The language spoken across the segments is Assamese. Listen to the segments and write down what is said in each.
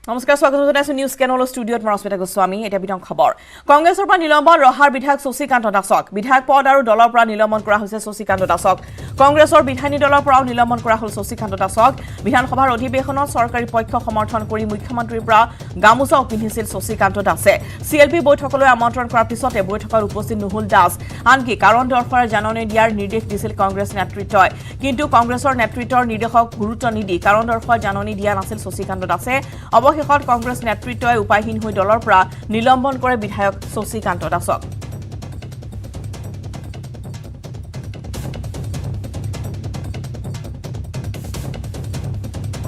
নমস্কাৰ স্বাগত জনাইছো নিউজ কেনলৰ ষ্টুডিঅ'ত মৰস্মিতা গোস্বামী এটা বিতং খবৰ কংগ্ৰেছৰ পৰা নিলম্বন ৰহাৰ বিধায়ক শশীকান্ত দাসক বিধায়ক পদ আৰু দলৰ পৰা নিলম্বন কৰা হৈছে শশীকান্ত দাসক কংগ্ৰেছৰ বিধায়িনী দলৰ পৰাও নিলম্বন কৰা হ'ল শশীকান্ত দাসক বিধানসভাৰ অধিৱেশনত চৰকাৰী পক্ষ সমৰ্থন কৰি মুখ্যমন্ত্ৰীৰ পৰা গামোচা পিন্ধিছিল শশীকান্ত দাসে সিএলপি বৈঠকলৈ আমন্ত্ৰণ কৰাৰ পিছতে বৈঠকত উপস্থিত নহল দাস আনকি কাৰণ দৰ্শাৰ জাননী দিয়াৰ নিৰ্দেশ দিছিল কংগ্ৰেছ নেতৃত্বই কিন্তু কংগ্ৰেছৰ নেতৃত্বৰ নিৰ্দেশক গুৰুত্ব নিদি কাৰণ দৰ্শাৰ জাননী দিয়া নাছিল শশীকান্ত দাসে অৱশেষত কংগ্ৰেছ নেতৃত্বই উপায়হীন হৈ দলৰ পৰা নিলম্বন কৰে বিধায়ক শশীকান্ত দাসক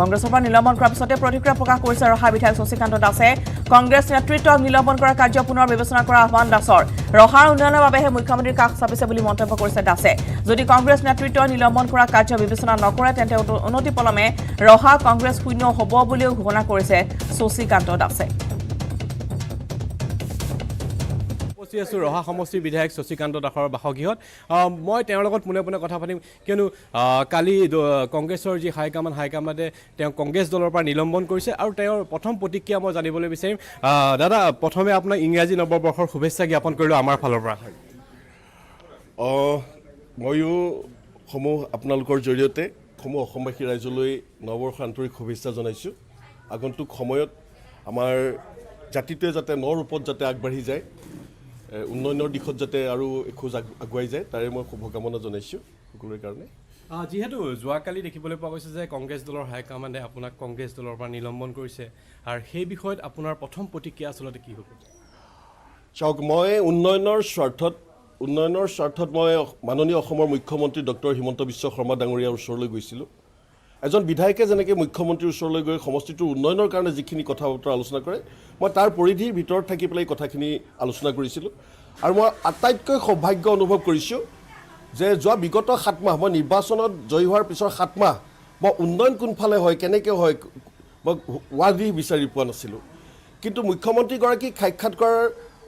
কংগ্ৰেছৰ পৰা নিলম্বন কৰাৰ পিছতে প্ৰতিক্ৰিয়া প্ৰকাশ কৰিছে ৰহা বিধায়ক শশীকান্ত দাসে কংগ্ৰেছ নেতৃত্বক নিলম্বন কৰা কাৰ্য পুনৰ বিবেচনা কৰা আহ্বান দাসৰ ৰহাৰ উন্নয়নৰ বাবেহে মুখ্যমন্ত্ৰীৰ কাষ চাপিছে বুলি মন্তব্য কৰিছে দাসে যদি কংগ্ৰেছ নেতৃত্বই নিলম্বন কৰা কাৰ্য বিবেচনা নকৰে তেন্তে অনতিপলমে ৰহা কংগ্ৰেছ শূন্য হ'ব বুলিও ঘোষণা কৰিছে শশীকান্ত দাসে ৰহা সমষ্টিৰ বিধায়ক শশীকান্ত দাসৰ বাসগৃহত মই তেওঁৰ লগত পোনে পোনে কথা পাতিম কিয়নো কালি কংগ্ৰেছৰ যি হাইকামাণ্ডে তেওঁ কংগ্ৰেছ দলৰ পৰা নিলম্বন কৰিছে আৰু তেওঁৰ প্ৰথম প্ৰতিক্ৰিয়া মই জানিবলৈ বিচাৰিম দাদা প্ৰথমে আপোনাক ইংৰাজী নৱবৰ্ষৰ শুভেচ্ছা জ্ঞাপন কৰিলোঁ আমাৰ ফালৰ পৰা ময়ো সমূহ আপোনালোকৰ জৰিয়তে সমূহ অসমবাসী ৰাইজলৈ নৱবৰ্ষৰ আন্তৰিক শুভেচ্ছা জনাইছোঁ আগন্তুক সময়ত আমাৰ জাতিটোৱে যাতে নৰূপত যাতে আগবাঢ়ি যায় উন্নয়নৰ দিশত যাতে আৰু এখোজ আগুৱাই যায় তাৰে মই শুভকামনা জনাইছোঁ সকলোৰে কাৰণে যিহেতু যোৱাকালি দেখিবলৈ পোৱা গৈছে যে কংগ্ৰেছ দলৰ হাইকামাণ্ডে আপোনাক কংগ্ৰেছ দলৰ পৰা নিলম্বন কৰিছে আৰু সেই বিষয়ত আপোনাৰ প্ৰথম প্ৰতিক্ৰিয়া আচলতে কি হ'ব চাওক মই উন্নয়নৰ স্বাৰ্থত মই মাননীয় অসমৰ মুখ্যমন্ত্ৰী ডক্টৰ হিমন্ত বিশ্ব শৰ্মা ডাঙৰীয়াৰ ওচৰলৈ গৈছিলোঁ এজন বিধায়কে যেনেকৈ মুখ্যমন্ত্ৰীৰ ওচৰলৈ গৈ সমষ্টিটোৰ উন্নয়নৰ কাৰণে যিখিনি কথা বতৰা আলোচনা কৰে মই তাৰ পৰিধিৰ ভিতৰত থাকি পেলাই কথাখিনি আলোচনা কৰিছিলোঁ আৰু মই আটাইতকৈ সৌভাগ্য অনুভৱ কৰিছোঁ যে যোৱা বিগত 7 মাহ মই নিৰ্বাচনত জয়ী হোৱাৰ পিছৰ 7 মাহ মই উন্নয়ন কোনফালে হয় কেনেকৈ হয় মই ৱাৰ্ডি বিচাৰি পোৱা নাছিলোঁ কিন্তু মুখ্যমন্ত্ৰীগৰাকীক সাক্ষাৎ কৰাৰ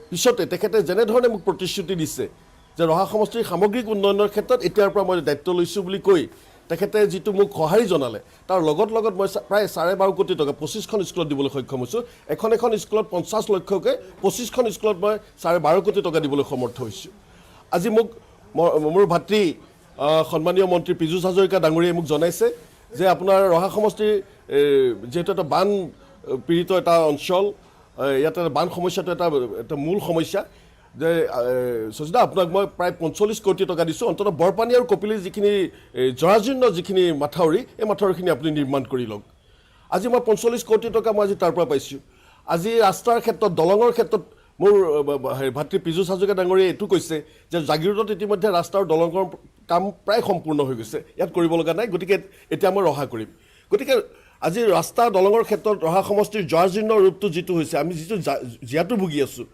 পিছতে তেখেতে যেনেধৰণে মোক প্ৰতিশ্ৰুতি দিছে যে ৰহা সমষ্টিৰ সামগ্ৰিক উন্নয়নৰ ক্ষেত্ৰত এতিয়াৰ পৰা মই দায়িত্ব লৈছোঁ বুলি কৈ তেখেতে যিটো মোক সঁহাৰি জনালে তাৰ লগত মই প্ৰায় 12.5 কোটি টকা 25খন স্কুলত দিবলৈ সক্ষম হৈছোঁ এখন স্কুলত 50 লক্ষকৈ 25খন স্কুলত মই 12.5 কোটি টকা দিবলৈ সমৰ্থ হৈছোঁ আজি মোক মোৰ ভাতৃ সন্মানীয় মন্ত্ৰী পীযুষ হাজৰিকা ডাঙৰীয়াই মোক জনাইছে যে আপোনাৰ ৰহা সমষ্টিৰ যিহেতু এটা বান পীড়িত এটা অঞ্চল ইয়াতে বান সমস্যাটো এটা মূল সমস্যা যে শশীদা আপোনাক মই প্ৰায় 45 কোটি টকা দিছোঁ অন্ততঃ বৰপানী আৰু কপিলীৰ যিখিনি জৰাজীৰ্ণ যিখিনি মাথাউৰি এই মাথাউৰিখিনি আপুনি নিৰ্মাণ কৰি লওক আজি মই 45 কোটি টকা মই আজি তাৰ পৰা পাইছোঁ আজি ৰাস্তাৰ ক্ষেত্ৰত দলঙৰ ক্ষেত্ৰত মোৰ ভাতৃ পীযুষ হাজৰিকা ডাঙৰীয়াই এইটো কৈছে যে জাগিৰোডত ইতিমধ্যে ৰাস্তা আৰু দলঙৰ কাম প্ৰায় সম্পূৰ্ণ হৈ গৈছে ইয়াত কৰিব লগা নাই গতিকে এতিয়া মই ৰহা কৰিম গতিকে আজি ৰাস্তা দলঙৰ ক্ষেত্ৰত ৰহা সমষ্টিৰ জৰাজীৰ্ণ ৰূপটো যিটো হৈছে আমি যিটো জীয়াটো ভুগি আছোঁ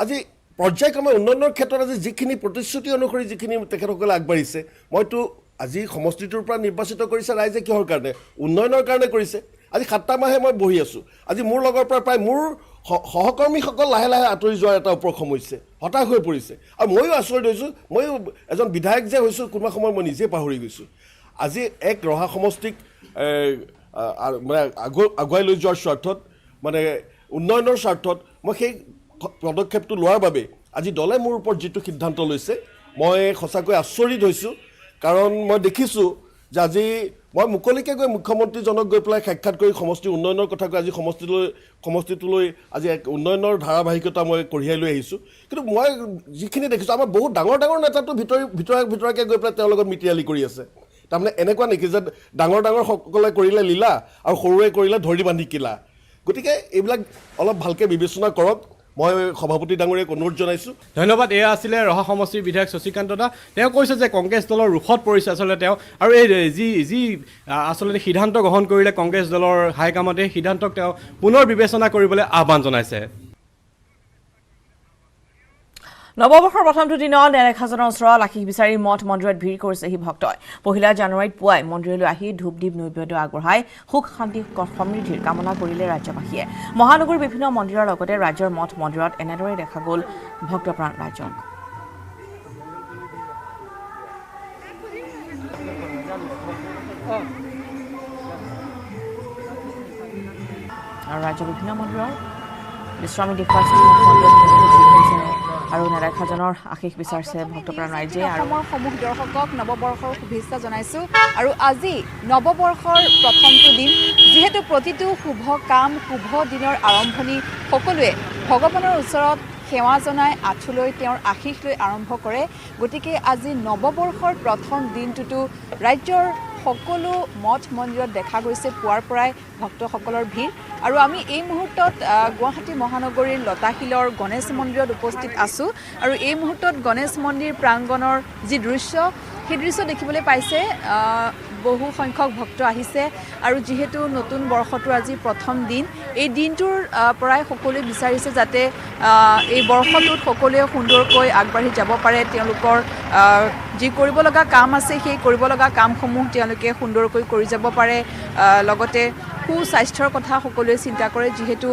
আজি পৰ্যায়ক্ৰমে উন্নয়নৰ ক্ষেত্ৰত আজি যিখিনি প্ৰতিশ্ৰুতি অনুসৰি যিখিনি তেখেতসকলে আগবাঢ়িছে মইতো আজি সমষ্টিটোৰ পৰা নিৰ্বাচিত কৰিছে ৰাইজে কিহৰ কাৰণে উন্নয়নৰ কাৰণে কৰিছে আজি 7টা মাহে মই বহি আছোঁ আজি মোৰ লগৰ পৰা প্ৰায় মোৰ সহকৰ্মীসকল লাহে লাহে আঁতৰি যোৱাৰ এটা উপক্ৰম হৈছে হতাশ হৈ পৰিছে আৰু ময়ো আচৰিত হৈছোঁ ময়ো এজন বিধায়ক যে হৈছোঁ কোনোবা সময়ত মই নিজে পাহৰি গৈছোঁ আজি এক ৰহা সমষ্টিক মানে আগুৱাই লৈ যোৱাৰ স্বাৰ্থত মানে উন্নয়নৰ স্বাৰ্থত মই সেই পদক্ষেপটো লোৱাৰ বাবে আজি দলে মোৰ ওপৰত যিটো সিদ্ধান্ত লৈছে মই সঁচাকৈ আচৰিত হৈছোঁ কাৰণ মই দেখিছোঁ যে আজি মই মুকলিকৈ গৈ মুখ্যমন্ত্ৰীজনক গৈ পেলাই সাক্ষাৎ কৰি সমষ্টিৰ উন্নয়নৰ কথা কৈ আজি সমষ্টিটোলৈ আজি এক উন্নয়নৰ ধাৰাবাহিকতা মই কঢ়িয়াই লৈ আহিছোঁ কিন্তু মই যিখিনি দেখিছোঁ আমাৰ বহুত ডাঙৰ নেতাটো ভিতৰাকৈ গৈ পেলাই তেওঁৰ লগত মিতিৰালি কৰি আছে তাৰমানে এনেকুৱা নেকি যে ডাঙৰ সকলে কৰিলে লীলা আৰু সৰুৱে কৰিলে ধৰি বান্ধি কিলা গতিকে এইবিলাক অলপ ভালকৈ বিবেচনা কৰক মই সভাপতি ডাঙৰীয়াক অনুৰোধ জনাইছোঁ ধন্যবাদ এয়া আছিলে ৰহা সমষ্টিৰ বিধায়ক শশীকান্ত দাস তেওঁ কৈছে যে কংগ্ৰেছ দলৰ ৰোষত পৰিছে আচলতে তেওঁ আৰু এই যি আচলতে সিদ্ধান্ত গ্ৰহণ কৰিলে কংগ্ৰেছ দলৰ হাইকামাণ্ডে সিদ্ধান্তক তেওঁ পুনৰ বিবেচনা কৰিবলৈ আহ্বান জনাইছে নৱবৰ্ষৰ প্ৰথমটো দিনত 1,000ৰ ওচৰত আশীষ বিচাৰি মঠ মন্দিৰত ভিৰ কৰিছেহি ভক্তই 1 জানুৱাৰীত পুৱাই মন্দিৰলৈ আহি ধূপ দীপ নৈবেদ্য আগবঢ়াই সুখ শান্তি সমৃদ্ধিৰ কামনা কৰিলে ৰাজ্যবাসীয়ে মহানগৰীৰ বিভিন্ন মন্দিৰৰ লগতে ৰাজ্যৰ মঠ মন্দিৰত এনেদৰে দেখা গ'ল ভক্তপ্ৰাণ ৰাইজক আৰু ৰাজ্যৰ বিভিন্ন মন্দিৰৰ বিশ্ৰামী দেখুৱাইছিল মন্দিৰত আৰু নেদেখাজনৰ আশীষ বিচাৰিছে ভক্তপ্ৰাণ ৰাইজে আৰু অসমৰ সমূহ দৰ্শকক নৱবৰ্ষৰ শুভেচ্ছা জনাইছোঁ আৰু আজি নৱবৰ্ষৰ প্ৰথমটো দিন যিহেতু প্ৰতিটো শুভ কাম শুভ দিনৰ আৰম্ভণি সকলোৱে ভগৱানৰ ওচৰত সেৱা জনাই আঁঠুলৈ তেওঁৰ আশীষ লৈ আৰম্ভ কৰে গতিকে আজি নৱবৰ্ষৰ প্ৰথম দিনটোতো ৰাজ্যৰ সকলো মঠ মন্দিৰত দেখা গৈছে পুৱাৰ পৰাই ভক্তসকলৰ ভিৰ আৰু আমি এই মুহূৰ্তত গুৱাহাটী মহানগৰীৰ লতাশিলৰ গণেশ মন্দিৰত উপস্থিত আছোঁ আৰু এই মুহূৰ্তত গণেশ মন্দিৰ প্ৰাংগণৰ যি দৃশ্য সেই দৃশ্য দেখিবলৈ পাইছে বহু সংখ্যক ভক্ত আহিছে আৰু যিহেতু নতুন বৰ্ষটোৰ আজি প্ৰথম দিন এই দিনটোৰ পৰাই সকলোৱে বিচাৰিছে যাতে এই বৰ্ষটোত সকলোৱে সুন্দৰকৈ আগবাঢ়ি যাব পাৰে তেওঁলোকৰ যি কৰিব লগা কাম আছে সেই কৰিব লগা কামসমূহ তেওঁলোকে সুন্দৰকৈ কৰি যাব পাৰে লগতে সুস্বাস্থ্যৰ কথা সকলোৱে চিন্তা কৰে যিহেতু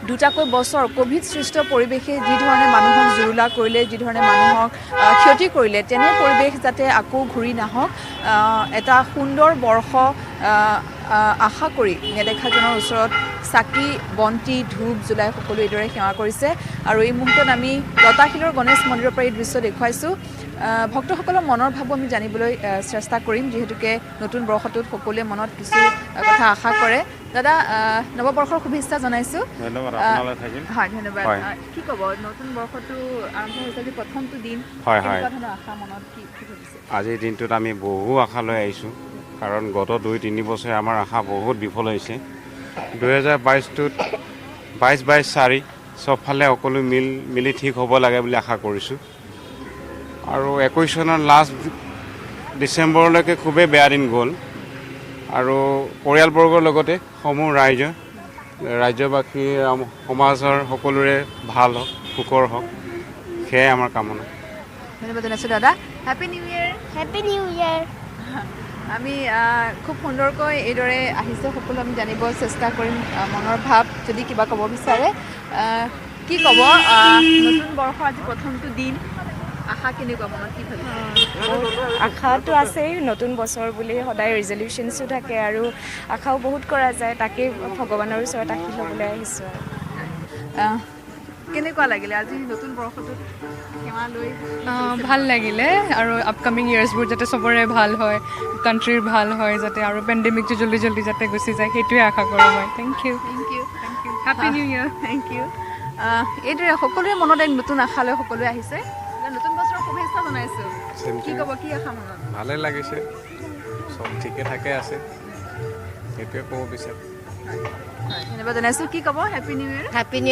দুটাকৈ বছৰ কোভিড সৃষ্ট পৰিৱেশে যি ধৰণে মানুহক জুৰুলা কৰিলে যি ধৰণে মানুহক ক্ষতি কৰিলে তেনে পৰিৱেশ যাতে আকৌ ঘূৰি নাহক এটা সুন্দৰ বৰ্ষ আশা কৰি নেদেখাজনৰ ওচৰত চাকি বন্তি ধূপ জ্বলাই সকলোৱে এইদৰে সেৱা কৰিছে আৰু এই মুহূৰ্তত আমি লতাশিলৰ গণেশ মন্দিৰৰ পৰা এই দৃশ্য দেখুৱাইছোঁ ভক্তসকলৰ মনৰ ভাৱো আমি জানিবলৈ চেষ্টা কৰিম যিহেতুকে নতুন বৰ্ষটোত সকলোৱে মনত কিছু কথা আশা কৰে দাদা নৱবৰ্ষৰ শুভেচ্ছা জনাইছোঁ হয় ধন্যবাদ কি ক'ব নতুন বৰ্ষটো আৰম্ভ হৈছে আজি প্ৰথমটো দিন আশা মনত কি ভাবিছে আজিৰ দিনটোত আমি বহু আশা লৈ আহিছোঁ কাৰণ গত 2-3 বছৰে আমাৰ আশা বহুত বিফল হৈছে 2022টোত 22-4 চবফালে সকলো মিলি ঠিক হ'ব লাগে বুলি আশা কৰিছোঁ আৰু 21 চনৰ লাষ্ট ডিচেম্বৰলৈকে খুবেই বেয়া দিন গ'ল আৰু পৰিয়ালবৰ্গৰ লগতে সমূহ ৰাজ্যবাসী সমাজৰ সকলোৰে ভাল হওক সুখৰ হওক সেয়াই আমাৰ কামনা ধন্যবাদ জনাইছোঁ দাদা হেপী নিউ ইয়েৰ আমি খুব সুন্দৰকৈ এইদৰে আহিছে সকলো আমি জানিব চেষ্টা কৰিম মনৰ ভাৱ যদি কিবা ক'ব বিচাৰে কি ক'ব নতুন বৰ্ষ আজি প্ৰথমটো দিন আশা কেনেকুৱা মনত কি ভাবিছে আশাটো আছেই নতুন বছৰ বুলি সদায় ৰিজলিউশ্যনছো থাকে আৰু আশাও বহুত কৰা যায় তাকেই ভগৱানৰ ওচৰত আশীষ ল'বলৈ আহিছোঁ আৰু কেনেকুৱা লাগিলে আজি নতুন বৰ্ষটোত সেৱা লৈ ভাল লাগিলে আৰু আপকামিং ইয়াৰ্ছবোৰ যাতে চবৰে ভাল হয় কাণ্ট্ৰিৰ ভাল হয় যাতে আৰু পেণ্ডেমিকটো জল্দি জল্দি যাতে গুচি যায় সেইটোৱে আশা কৰোঁ মই thank you happy new year thank you এইদৰে সকলোৰে মনত এক নতুন আশা লৈ সকলোৱে আহিছে নতুন বছৰৰ শুভেচ্ছা জনাইছোঁ কি ক'ব কি আশা মনত ভালে লাগিছে চব ঠিকে ঠাকে আছে সেইটোৱে ক'ব বিচাৰোঁ ধন্যবাদ জনাইছোঁ কি ক'ব happy new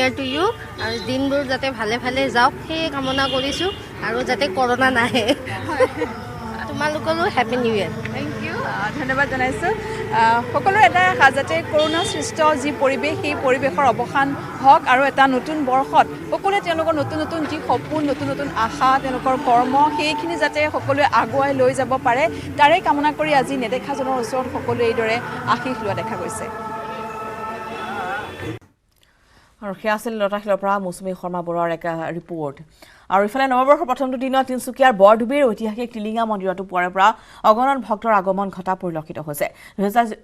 year to you আৰু দিনবোৰ যাতে ভালে ভালে যাওক সেয়ে কামনা কৰিছোঁ আৰু যাতে কৰোণা নাহে তোমালোকৰো happy new year thank you ধন্যবাদ জনাইছোঁ সকলোৰে এটা আশা যাতে কৰোণা সৃষ্ট যি পৰিৱেশ সেই পৰিৱেশৰ অৱসান হওক আৰু এটা নতুন বৰ্ষত সকলোৱে তেওঁলোকৰ নতুন নতুন যি সপোন নতুন নতুন আশা তেওঁলোকৰ কৰ্ম সেইখিনি যাতে সকলোৱে আগুৱাই লৈ যাব পাৰে তাৰে কামনা কৰি আজি নেদেখাজনৰ ওচৰত সকলোৱে এইদৰে আশীষ লোৱা দেখা গৈছে আৰু সেয়া আছিল লতাশিলৰ পৰা মৌচুমী শৰ্মা বৰুৱাৰ এক ৰিপৰ্ট আৰু ইফালে নৱবৰ্ষৰ প্ৰথমটো দিনত তিনিচুকীয়াৰ বৰডুবিৰ ঐতিহাসিক টিলিঙা মন্দিৰতো পুৱাৰে পৰা অগণন ভক্তৰ আগমন ঘটা পৰিলক্ষিত হৈছে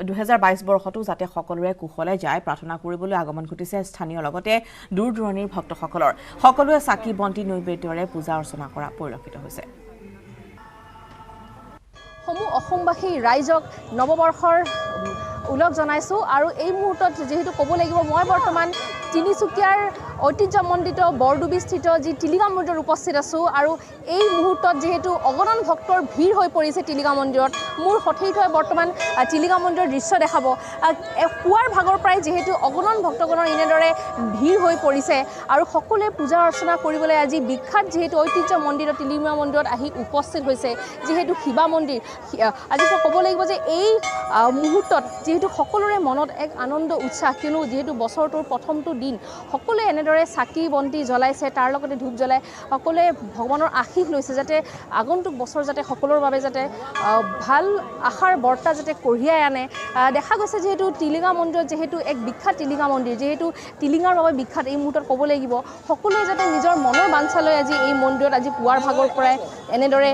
2022 বৰ্ষতো যাতে সকলোৰে কুশলে যায় প্ৰাৰ্থনা কৰিবলৈ আগমন ঘটিছে স্থানীয় লগতে দূৰ দূৰণিৰ ভক্তসকলৰ সকলোৱে চাকি বন্তি নৈবেদ্যৰে পূজা অৰ্চনা কৰা পৰিলক্ষিত হৈছে সমূহ অসমবাসী ৰাইজক নৱবৰ্ষৰ উলগ জনাইছোঁ আৰু এই মুহূৰ্তত যেহেতু ক'ব লাগিব মই বৰ্তমান তিনিচুকীয়াৰ ঐতিহ্যমণ্ডিত বৰডুবিস্থিত যি টিলিঙা মন্দিৰত উপস্থিত আছোঁ আৰু এই মুহূৰ্তত যিহেতু অগণন ভক্তৰ ভিৰ হৈ পৰিছে টিলিঙা মন্দিৰত মোৰ সঠিক হৈ বৰ্তমান টিলিঙা মন্দিৰৰ দৃশ্য দেখাব পুৱাৰ ভাগৰ পৰাই যিহেতু অগণন ভক্তগণৰ এনেদৰে ভিৰ হৈ পৰিছে আৰু সকলোৱে পূজা অৰ্চনা কৰিবলৈ আজি বিখ্যাত যিহেতু ঐতিহ্যমণ্ডিত টিলিঙা মন্দিৰত আহি উপস্থিত হৈছে যিহেতু শিৱা মন্দিৰ আজি ক'ব লাগিব যে এই মুহূৰ্তত যিহেতু সকলোৰে মনত এক আনন্দ উৎসাহ কিয়নো যিহেতু বছৰটোৰ প্ৰথমটো দিন সকলোৱে এনেদৰে এনেদৰে চাকি বন্তি জ্বলাইছে তাৰ লগতে ধূপ জ্বলাই সকলোৱে ভগৱানৰ আশীষ লৈছে যাতে আগন্তুক বছৰ যাতে সকলোৰ বাবে যাতে ভাল আশাৰ বাৰ্তা যাতে কঢ়িয়াই আনে দেখা গৈছে যেহেতু টিলিঙা মন্দিৰত যেহেতু এক বিখ্যাত টিলিঙা মন্দিৰ যেহেতু টিলিঙাৰ বাবে বিখ্যাত এই মুহূৰ্তত ক'ব লাগিব সকলোৱে যাতে নিজৰ মনৰ বাঞ্ছালৈ আজি এই মন্দিৰত আজি পুৱাৰ ভাগৰ পৰাই এনেদৰে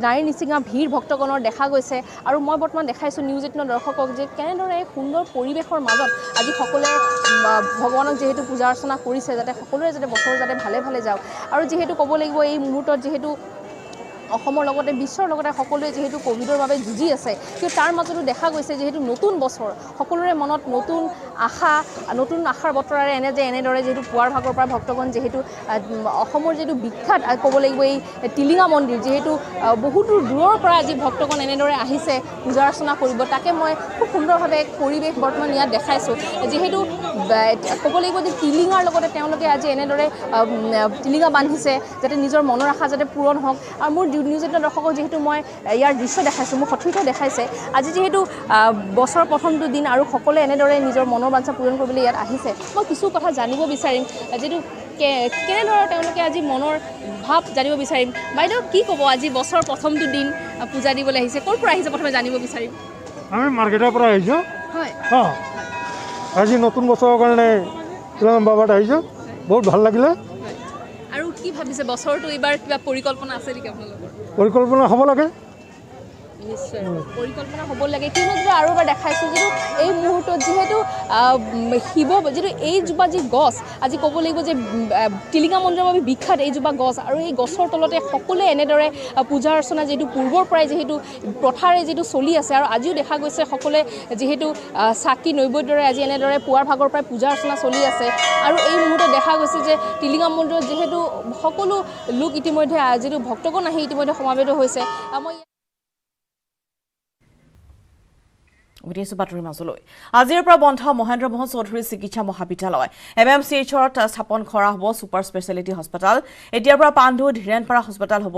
নাৰী নিচিঙা ভিৰ ভক্তগণৰ দেখা গৈছে আৰু মই বৰ্তমান দেখাইছোঁ নিউজ 18 দৰ্শকক যে কেনেদৰে সুন্দৰ পৰিৱেশৰ মাজত আজি সকলোৱে ভগৱানক যেহেতু পূজা অৰ্চনা কৰিছে যাতে সকলোৰে যাতে বছৰ যাতে ভালে ভালে যাওক আৰু যেহেতু ক'ব লাগিব এই মুহূৰ্তত যেহেতু অসমৰ লগতে বিশ্বৰ লগতে সকলোৱে যেহেতু কোভিডৰ বাবে যুঁজি আছে কিন্তু তাৰ মাজতো দেখা গৈছে যেহেতু নতুন বছৰ সকলোৰে মনত নতুন আশাৰ বতৰাৰে এনেদৰে যেহেতু পুৱাৰ ভাগৰ পৰা ভক্তগণ যেহেতু অসমৰ যেহেতু বিখ্যাত ক'ব লাগিব এই টিলিঙা মন্দিৰ যেহেতু বহুতো দূৰৰ পৰা আজি ভক্তগণ এনেদৰে আহিছে পূজা অৰ্চনা কৰিব তাকে মই খুব সুন্দৰভাৱে পৰিৱেশ বৰ্তমান ইয়াত দেখাইছোঁ যিহেতু ক'ব লাগিব যে টিলিঙাৰ লগতে তেওঁলোকে আজি এনেদৰে টিলিঙা বান্ধিছে যাতে নিজৰ মনৰ আশা যাতে পূৰণ হওক আৰু মোৰ নিউজ 18 দৰ্শকক যেহেতু মই ইয়াৰ দৃশ্য দেখাইছোঁ মোক সঠিককৈ দেখাইছে আজি যেহেতু বছৰ প্ৰথমটো দিন আৰু সকলোৱে এনেদৰে নিজৰ মনৰ বাঞ্ছা পূৰণ কৰিবলৈ ইয়াত আহিছে মই কিছু কথা জানিব বিচাৰিম যিটো কেনেদৰে তেওঁলোকে আজি মনৰ ভাৱ জানিব বিচাৰিম বাইদেউ কি ক'ব আজি বছৰ প্ৰথমটো দিন পূজা দিবলৈ আহিছে ক'ৰ পৰা আহিছে প্ৰথমে জানিব বিচাৰিম আমি মাৰ্কেটৰ পৰা আহিছোঁ হয় আজি নতুন বছৰৰ কাৰণে বাবাত আহিছোঁ বহুত ভাল লাগিলে আৰু কি ভাবিছে বছৰটো এইবাৰ কিবা পৰিকল্পনা আছে নেকি আপোনালোকৰ পৰিকল্পনা হ'ব লাগে নিশ্চয় পৰিকল্পনা হ'ব লাগে কিন্তু আৰু এবাৰ দেখাইছোঁ যিটো এই মুহূৰ্তত যিহেতু শিৱ যিটো এইজোপা যি গছ আজি ক'ব লাগিব যে টিলিঙা মন্দিৰৰ বাবে বিখ্যাত এইজোপা গছ আৰু এই গছৰ তলতে সকলোৱে এনেদৰে পূজা অৰ্চনা যিটো পূৰ্বৰ পৰাই যিহেতু প্ৰথাৰে যিটো চলি আছে আৰু আজিও দেখা গৈছে সকলোৱে যিহেতু চাকি নৈবেদ্যৰে আজি এনেদৰে পুৱাৰ ভাগৰ পৰাই পূজা অৰ্চনা চলি আছে আৰু এই মুহূৰ্তত দেখা গৈছে যে টিলিঙা মন্দিৰত যিহেতু সকলো লোক ইতিমধ্যে যিটো ভক্তগণ আহি ইতিমধ্যে সমাবেত হৈছে মই বাতৰি মাজলৈ আজিৰ পৰা বন্ধ মহেন্দ্ৰ মোহন চৌধুৰী চিকিৎসা মহাবিদ্যালয় MMCHত স্থাপন কৰা হ'ব ছুপাৰ স্পেচিয়েলিটি হস্পিটেল এতিয়াৰ পৰা পাণ্ডু ধীৰেনপাৰা হস্পিটেল হ'ব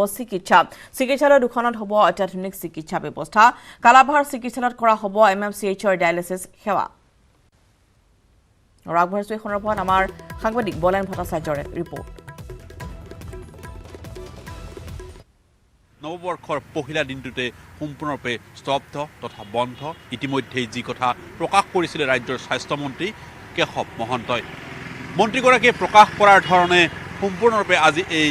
চিকিৎসালয় দুখনত হ'ব অত্যাধুনিক চিকিৎসা ব্যৱস্থা কালাভাৰ চিকিৎসালয়ত কৰা হ'ব MMCHৰ ডায়ালিচিছ সেৱা ৰাগভাৰছু এই সন্দৰ্ভত আমাৰ সাংবাদিক বলেন ভট্টাচাৰ্যৰ ৰিপৰ্ট নৱবৰ্ষৰ পহিলা দিনটোতে সম্পূৰ্ণৰূপে স্তব্ধ তথা বন্ধ ইতিমধ্যেই যি কথা প্ৰকাশ কৰিছিলে ৰাজ্যৰ স্বাস্থ্যমন্ত্ৰী কেশৱ মহন্তই মন্ত্ৰীগৰাকীয়ে প্ৰকাশ কৰাৰ ধৰণে সম্পূৰ্ণৰূপে আজি এই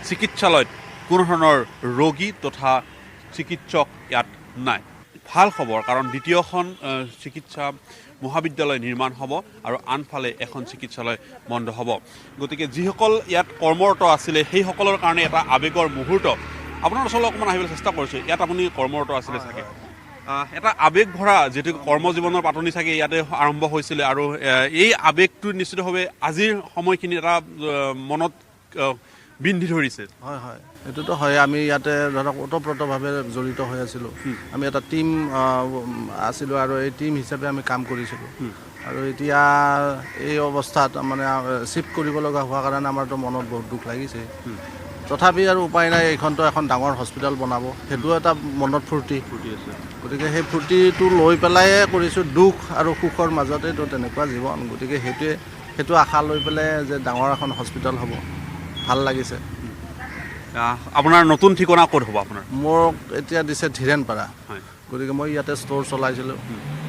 চিকিৎসালয়ত কোনো ধৰণৰ ৰোগী তথা চিকিৎসক ইয়াত নাই ভাল খবৰ কাৰণ দ্বিতীয়খন চিকিৎসা মহাবিদ্যালয় নিৰ্মাণ হ'ব আৰু আনফালে এখন চিকিৎসালয় বন্ধ হ'ব গতিকে যিসকল ইয়াত কৰ্মৰত আছিলে সেইসকলৰ কাৰণে এটা আৱেগৰ মুহূৰ্ত আপোনাৰ ওচৰলৈ অকণমান আহিবলৈ চেষ্টা কৰিছোঁ ইয়াত আপুনি কৰ্মৰত আছিলে চাগে এটা আৱেগ ভৰা যিটো কৰ্মজীৱনৰ পাতনি চাগে ইয়াতে আৰম্ভ হৈছিলে আৰু এই আৱেগটো নিশ্চিতভাৱে আজিৰ সময়খিনি এটা মনত বিন্ধি ধৰিছে হয় হয় এইটোতো হয় আমি ইয়াতে ধৰক ওতপ্ৰোতভাৱে জড়িত হৈ আছিলোঁ আমি এটা টীম আছিলোঁ আৰু এই টীম হিচাপে আমি কাম কৰিছিলোঁ আৰু এতিয়া এই অৱস্থাত মানে শ্বিফ্ট কৰিব লগা হোৱাৰ কাৰণে আমাৰতো মনত বহুত দুখ লাগিছে তথাপি আৰু উপায় নাই এইখনতো এখন ডাঙৰ হস্পিটেল বনাব সেইটোও এটা মনত ফূৰ্তি আছে গতিকে সেই ফূৰ্তিটো লৈ পেলাইয়ে কৰিছোঁ দুখ আৰু সুখৰ মাজতেতো তেনেকুৱা জীৱন গতিকে সেইটো আশা লৈ পেলাই যে ডাঙৰ এখন হস্পিটেল হ'ব ভাল লাগিছে আপোনাৰ নতুন ঠিকনা ক'ত হ'ব আপোনাৰ মোক এতিয়া দিছে ধীৰেনপাৰা গতিকে মই ইয়াতে ষ্ট'ৰ চলাইছিলোঁ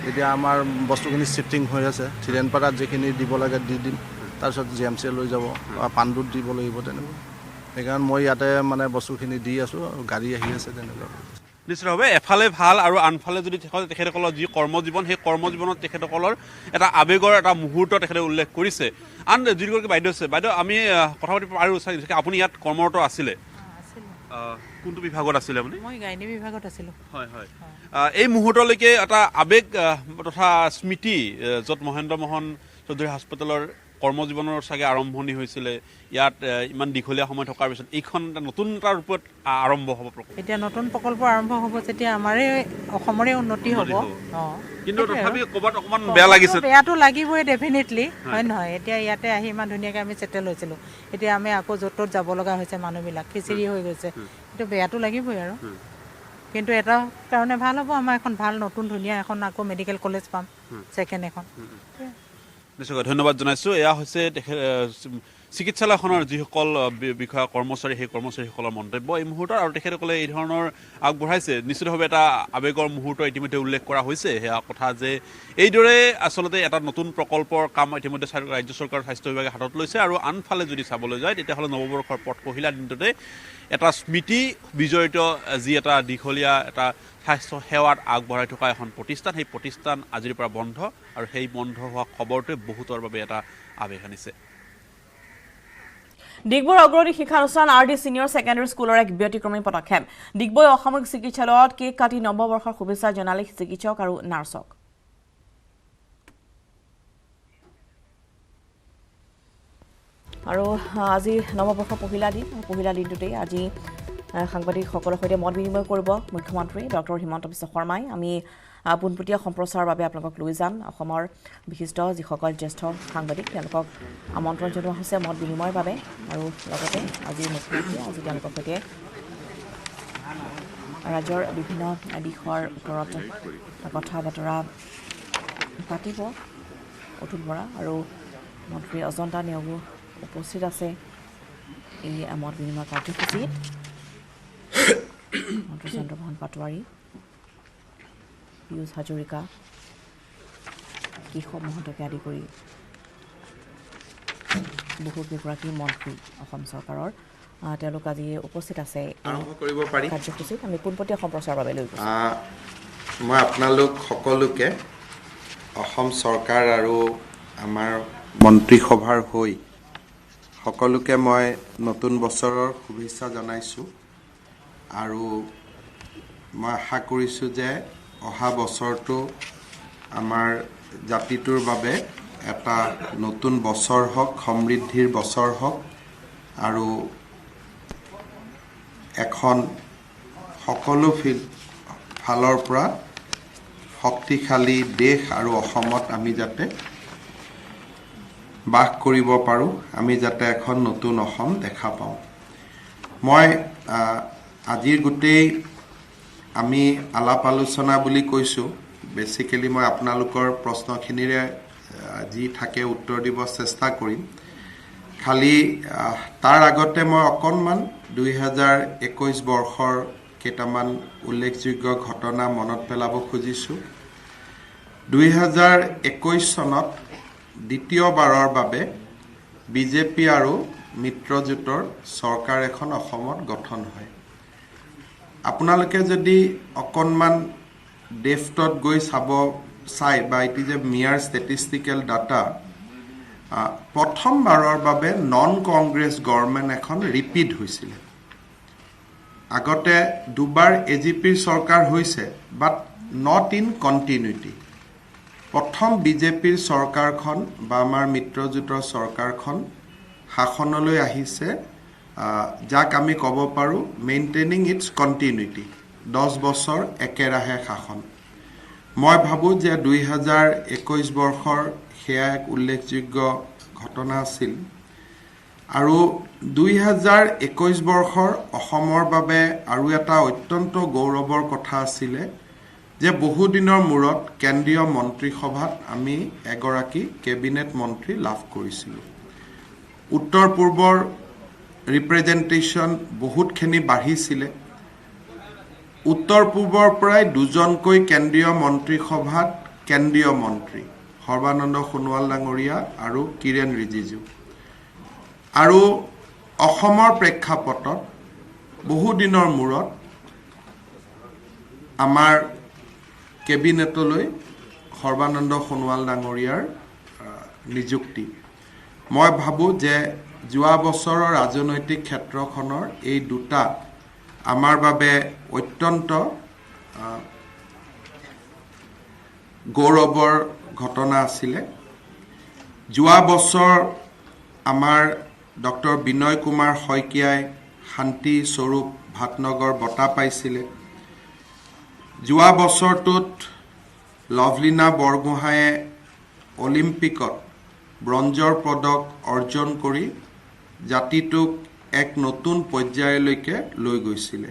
এতিয়া আমাৰ বস্তুখিনি শ্বিফটিং হৈ আছে ধীৰেনপাৰাত যিখিনি দিব লাগে দি দিম তাৰপিছত GMC লৈ যাব পাণ্ডুত দিব লাগিব তেনেকুৱা সেইকাৰণে মই ইয়াতে মানে বস্তুখিনি দি আছোঁ আৰু গাড়ী আহি আছে তেনেকুৱা নিশ্চিতভাৱে এফালে ভাল আৰু আনফালে যদি তেখেতসকলৰ যি কৰ্মজীৱন সেই কৰ্মজীৱনত তেখেতসকলৰ এটা আৱেগৰ এটা মুহূৰ্ত তেখেতে উল্লেখ কৰিছে আন যিগৰাকী বাইদেউ আছে বাইদেউ আমি কথা পাতিব পাৰোঁ আপুনি ইয়াত কৰ্মৰত আছিলে কোনটো বিভাগত আছিলে আপুনি মই গাইনী বিভাগত আছিলোঁ হয় হয় এই মুহূৰ্তলৈকে এটা আৱেগ তথা স্মৃতি য'ত মহেন্দ্ৰ মোহন চৌধুৰী হস্পিটেলৰ কৰ্মজীৱনৰ চাগে আৰম্ভণি হৈছিলে ইয়াত ইমান দীঘলীয়া সময় থকাৰ পিছত এইখন এটা নতুন এটা ৰূপত আৰম্ভ হ'ব এতিয়া নতুন প্ৰকল্প আৰম্ভ হ'ব যেতিয়া আমাৰে অসমৰে উন্নতি হ'ব কিন্তু তথাপি ক'ৰবাত অকণমান বেয়া লাগিছে বেয়াটো লাগিবই ডেফিনেটলি হয় নহয় এতিয়া ইয়াতে আহি ইমান ধুনীয়াকৈ আমি ছেটেল হৈছিলোঁ এতিয়া আমি আকৌ য'ত ত'ত যাব লগা হৈছে মানুহবিলাক খিচিৰি হৈ গৈছে সেইটো বেয়াটো লাগিবই আৰু কিন্তু এটা কাৰণে ভাল হ'ব আমাৰ এখন ভাল নতুন ধুনীয়া এখন আকৌ মেডিকেল কলেজ পাম ছেকেণ্ড এখন নিশ্চয়কৈ ধন্যবাদ জনাইছোঁ এয়া হৈছে চিকিৎসালয়খনৰ যিসকল বিষয়া কৰ্মচাৰী সেই কৰ্মচাৰীসকলৰ মন্তব্য এই মুহূৰ্তত আৰু তেখেতসকলে এই ধৰণৰ আগবঢ়াইছে নিশ্চিতভাৱে এটা আৱেগৰ মুহূৰ্ত ইতিমধ্যে উল্লেখ কৰা হৈছে সেয়া কথা যে এইদৰে আচলতে এটা নতুন প্ৰকল্পৰ কাম ইতিমধ্যে ৰাজ্য চৰকাৰৰ স্বাস্থ্য বিভাগে হাতত লৈছে আৰু আনফালে যদি চাবলৈ যায় তেতিয়াহ'লে নৱবৰ্ষৰ পহিলা দিনটোতে এটা স্মৃতি বিজড়িত যি এটা দীঘলীয়া এটা স্বাস্থ্য সেৱাত আগবঢ়াই থকা এখন প্ৰতিষ্ঠান সেই প্ৰতিষ্ঠান আজিৰ পৰা বন্ধ আৰু সেই বন্ধ হোৱা খবৰটোৱে বহুতৰ বাবে এটা আৱেগ আনিছে ডিগবৈ অগ্ৰণী শিক্ষানুষ্ঠান RD ছিনিয়ৰ ছেকেণ্ডাৰী স্কুলৰ এক ব্যতিক্ৰমী পদক্ষেপ ডিগবৈ অসামৰিক চিকিৎসালয়ত কেক কাটি নৱবৰ্ষৰ শুভেচ্ছা জনালে চিকিৎসক আৰু নাৰ্ছক আৰু আজি নৱবৰ্ষৰ পহিলা দিনটোতেই আজি সাংবাদিকসকলৰ সৈতে মত বিনিময় কৰিব মুখ্যমন্ত্ৰী ডক্টৰ হিমন্ত বিশ্ব শৰ্মাই আমি পোনপটীয়া সম্প্ৰচাৰৰ বাবে আপোনালোকক লৈ যাম অসমৰ বিশিষ্ট যিসকল জ্যেষ্ঠ সাংবাদিক তেওঁলোকক আমন্ত্ৰণ জনোৱা হৈছে মত বিনিময়ৰ বাবে আৰু লগতে আজি মুখ্যমন্ত্ৰীয়ে আজি তেওঁলোকৰ সৈতে ৰাজ্যৰ বিভিন্ন দিশৰ ওপৰত কথা বতৰা পাতিব অতুল বৰা আৰু মন্ত্ৰী অজন্তা নেওগো উপস্থিত আছে এই মত বিনিময় কাৰ্যসূচীত মন্ত্ৰী চন্দ্ৰমোহন পাটোৱাৰী পিয়ুষ হাজৰিকা কেশৱ মহন্তকে আদি কৰি বহুকেইগৰাকী মন্ত্ৰী অসম চৰকাৰৰ তেওঁলোক আজি উপস্থিত আছে কাৰ্যসূচীত আমি পোনপটীয়া সম্প্ৰচাৰৰ বাবে লৈ গৈছোঁ মই আপোনালোক সকলোকে অসম চৰকাৰ আৰু আমাৰ মন্ত্ৰীসভাৰ হৈ সকলোকে মই নতুন বছৰৰ শুভেচ্ছা জনাইছোঁ আৰু মই আশা কৰিছোঁ যে অহা বছৰটো আমাৰ জাতিটোৰ বাবে এটা নতুন বছৰ হওক সমৃদ্ধিৰ বছৰ হওক আৰু এখন সকলো ফালৰ পৰা শক্তিশালী দেশ আৰু অসমত আমি যাতে বাস কৰিব পাৰোঁ আমি যাতে এখন নতুন অসম দেখা পাওঁ মই আজিৰ গোটেই আমি আলাপ আলোচনা বুলি কৈছোঁ বেচিকেলি মই আপোনালোকৰ প্ৰশ্নখিনিৰে যি থাকে উত্তৰ দিব চেষ্টা কৰিম খালি তাৰ আগতে মই অকণমান 2021 বৰ্ষৰ কেইটামান উল্লেখযোগ্য ঘটনা মনত পেলাব খুজিছোঁ 2021 চনত দ্বিতীয়বাৰৰ বাবে বিজেপি আৰু মিত্ৰজোঁটৰ চৰকাৰ এখন অসমত গঠন হয় আপোনালোকে যদি অকণমান ডেফটত গৈ চাই বা ইট ইজ এ মিয়াৰ ষ্টেটিষ্টিকেল ডাটা প্ৰথমবাৰৰ বাবে নন কংগ্ৰেছ গভৰ্ণমেণ্ট এখন ৰিপিট হৈছিলে আগতে দুবাৰ এজিপিৰ চৰকাৰ হৈছে বাট নট ইন কণ্টিনিউটি প্ৰথম বিজেপিৰ চৰকাৰখন বা আমাৰ মিত্ৰজোঁটৰ চৰকাৰখন শাসনলৈ আহিছে যাক আমি ক'ব পাৰোঁ মেইনটেইনিং ইটছ কণ্টিনিউটি 10 বছৰ একেৰাহে শাসন মই ভাবোঁ যে 2021 বৰ্ষৰ সেয়া এক উল্লেখযোগ্য ঘটনা আছিল আৰু 2021 বৰ্ষৰ অসমৰ বাবে আৰু এটা অত্যন্ত গৌৰৱৰ কথা আছিলে যে বহুদিনৰ মূৰত কেন্দ্ৰীয় মন্ত্ৰীসভাত আমি এগৰাকী কেবিনেট মন্ত্ৰী লাভ কৰিছিলোঁ উত্তৰ পূৰ্বৰ ৰিপ্ৰেজেণ্টেশ্যন বহুতখিনি বাঢ়িছিলে উত্তৰ পূৰ্বৰ পৰাই দুজনকৈ কেন্দ্ৰীয় মন্ত্ৰীসভাত কেন্দ্ৰীয় মন্ত্ৰী সৰ্বানন্দ সোণোৱাল ডাঙৰীয়া আৰু কিৰেণ ৰিজিজু আৰু অসমৰ প্ৰেক্ষাপটত বহুদিনৰ মূৰত আমাৰ কেবিনেটলৈ সৰ্বানন্দ সোণোৱাল ডাঙৰীয়াৰ নিযুক্তি মই ভাবোঁ যে যোৱা বছৰৰ ৰাজনৈতিক ক্ষেত্ৰখনৰ এই দুটা আমাৰ বাবে অত্যন্ত গৌৰৱৰ ঘটনা আছিলে যোৱা বছৰ আমাৰ ডক্টৰ বিনয় কুমাৰ শইকীয়াই শান্তি স্বৰূপ ভাটনগৰ বঁটা পাইছিলে যোৱা বছৰটোত লভলীনা বৰগোহাঁয়ে অলিম্পিকত ব্ৰঞ্জৰ পদক অৰ্জন কৰি জাতিটোক এক নতুন পৰ্যায়লৈকে লৈ গৈছিলে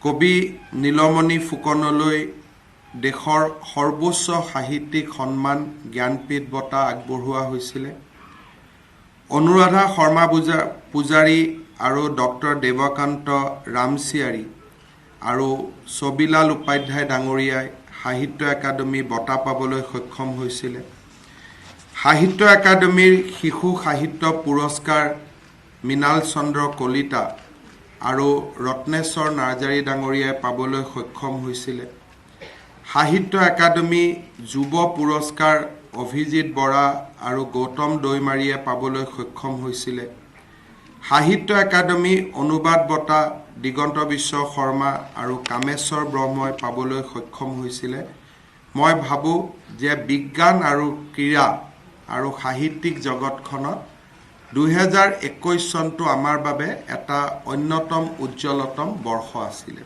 কবি নীলমণি ফুকনলৈ দেশৰ সৰ্বোচ্চ সাহিত্যিক সন্মান জ্ঞানপীঠ বঁটা আগবঢ়োৱা হৈছিলে অনুৰাধা শৰ্মা পূজাৰী আৰু ডক্টৰ দেৱকান্ত ৰামচিয়াৰী আৰু ছবিলাল উপাধ্যায় ডাঙৰীয়াই সাহিত্য একাডেমী বঁটা পাবলৈ সক্ষম হৈছিলে। সাহিত্য একাডেমীৰ শিশু সাহিত্য পুৰস্কাৰ মৃণাল চন্দ্ৰ কলিতা আৰু ৰত্নেশ্বৰ নাৰ্জাৰী ডাঙৰীয়াই পাবলৈ সক্ষম হৈছিলে। সাহিত্য একাডেমী যুৱ পুৰস্কাৰ অভিজিত বৰা আৰু গৌতম দৈমাৰীয়ে পাবলৈ সক্ষম হৈছিলে। সাহিত্য একাডেমী অনুবাদ বঁটা দিগন্ত বিশ্ব শৰ্মা আৰু কামেশ্বৰ ব্ৰহ্মই পাবলৈ সক্ষম হৈছিলে। মই ভাবোঁ যে বিজ্ঞান আৰু ক্ৰীড়া আৰু সাহিত্যিক জগতখনত 2021 চনটো আমাৰ বাবে এটা অন্যতম উজ্জ্বলতম বৰ্ষ আছিলে।